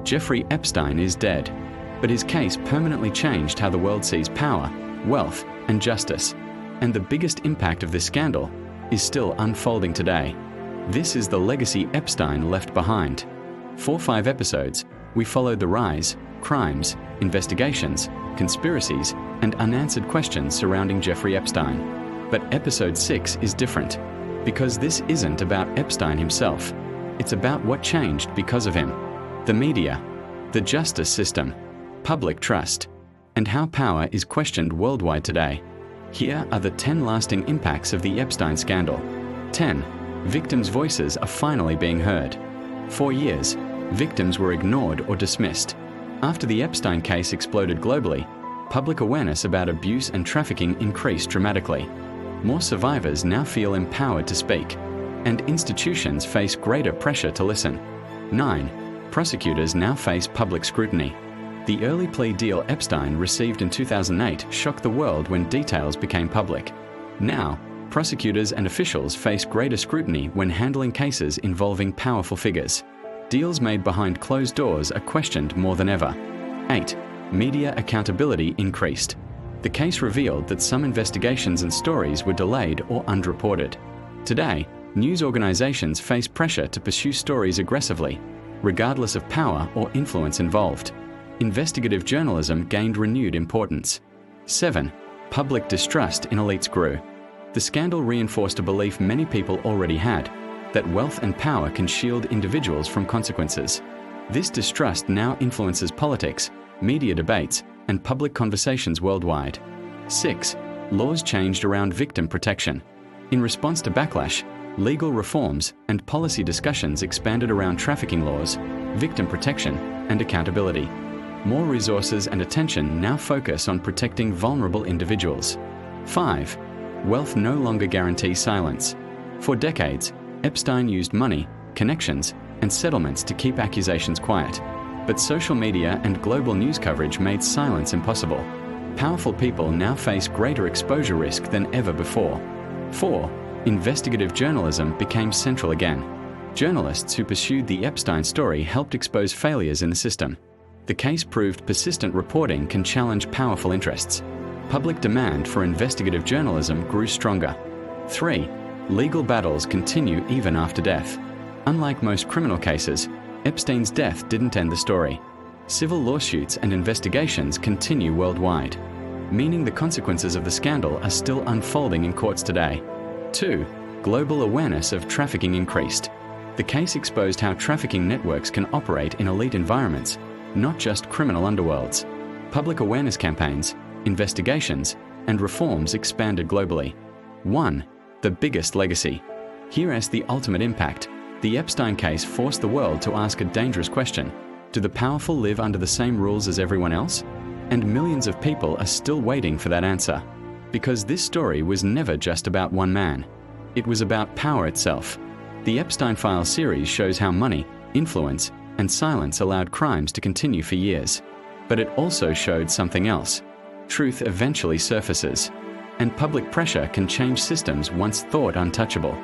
Jeffrey Epstein is dead, but his case permanently changed how the world sees power, wealth, and justice. And the biggest impact of this scandal is still unfolding today. This is the legacy Epstein left behind. For 5 episodes, we followed the rise, crimes, investigations, conspiracies, and unanswered questions surrounding Jeffrey Epstein. But episode 6 is different, because this isn't about Epstein himself. It's about what changed because of him. The media, the justice system, public trust, and how power is questioned worldwide today. Here are the 10 lasting impacts of the Epstein scandal. 10. Victims' voices are finally being heard. For years, victims were ignored or dismissed. After the Epstein case exploded globally, public awareness about abuse and trafficking increased dramatically. More survivors now feel empowered to speak, and institutions face greater pressure to listen. 9. Prosecutors now face public scrutiny. The early plea deal Epstein received in 2008 shocked the world when details became public. Now, prosecutors and officials face greater scrutiny when handling cases involving powerful figures. Deals made behind closed doors are questioned more than ever. 8. Media accountability increased. The case revealed that some investigations and stories were delayed or underreported. Today, news organizations face pressure to pursue stories aggressively, regardless of power or influence involved. Investigative journalism gained renewed importance. 7. Public distrust in elites grew. The scandal reinforced a belief many people already had, that wealth and power can shield individuals from consequences. This distrust now influences politics, media debates, and public conversations worldwide. 6. Laws changed around victim protection. In response to backlash, legal reforms and policy discussions expanded around trafficking laws, victim protection, and accountability. More resources and attention now focus on protecting vulnerable individuals. 5. Wealth no longer guarantees silence. For decades, Epstein used money, connections, and settlements to keep accusations quiet. But social media and global news coverage made silence impossible. Powerful people now face greater exposure risk than ever before. 4. Investigative journalism became central again. Journalists who pursued the Epstein story helped expose failures in the system. The case proved persistent reporting can challenge powerful interests. Public demand for investigative journalism grew stronger. 3. Legal battles continue even after death. Unlike most criminal cases, Epstein's death didn't end the story. Civil lawsuits and investigations continue worldwide, meaning the consequences of the scandal are still unfolding in courts today. 2. Global awareness of trafficking increased. The case exposed how trafficking networks can operate in elite environments, not just criminal underworlds. Public awareness campaigns, investigations, and reforms expanded globally. 1. The biggest legacy. Here is the ultimate impact. The Epstein case forced the world to ask a dangerous question. Do the powerful live under the same rules as everyone else? And millions of people are still waiting for that answer. Because this story was never just about one man. It was about power itself. The Epstein Files series shows how money, influence, and silence allowed crimes to continue for years. But it also showed something else. Truth eventually surfaces, and public pressure can change systems once thought untouchable.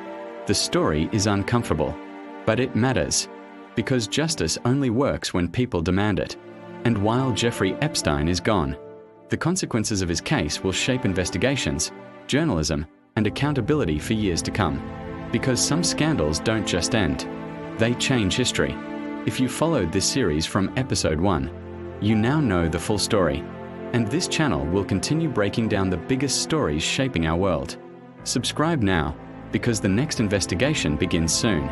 The story is uncomfortable, but it matters, because justice only works when people demand it. And while Jeffrey Epstein is gone, the consequences of his case will shape investigations, journalism, and accountability for years to come. Because some scandals don't just end, they change history. If you followed this series from episode 1, you now know the full story. And this channel will continue breaking down the biggest stories shaping our world. Subscribe now, because the next investigation begins soon.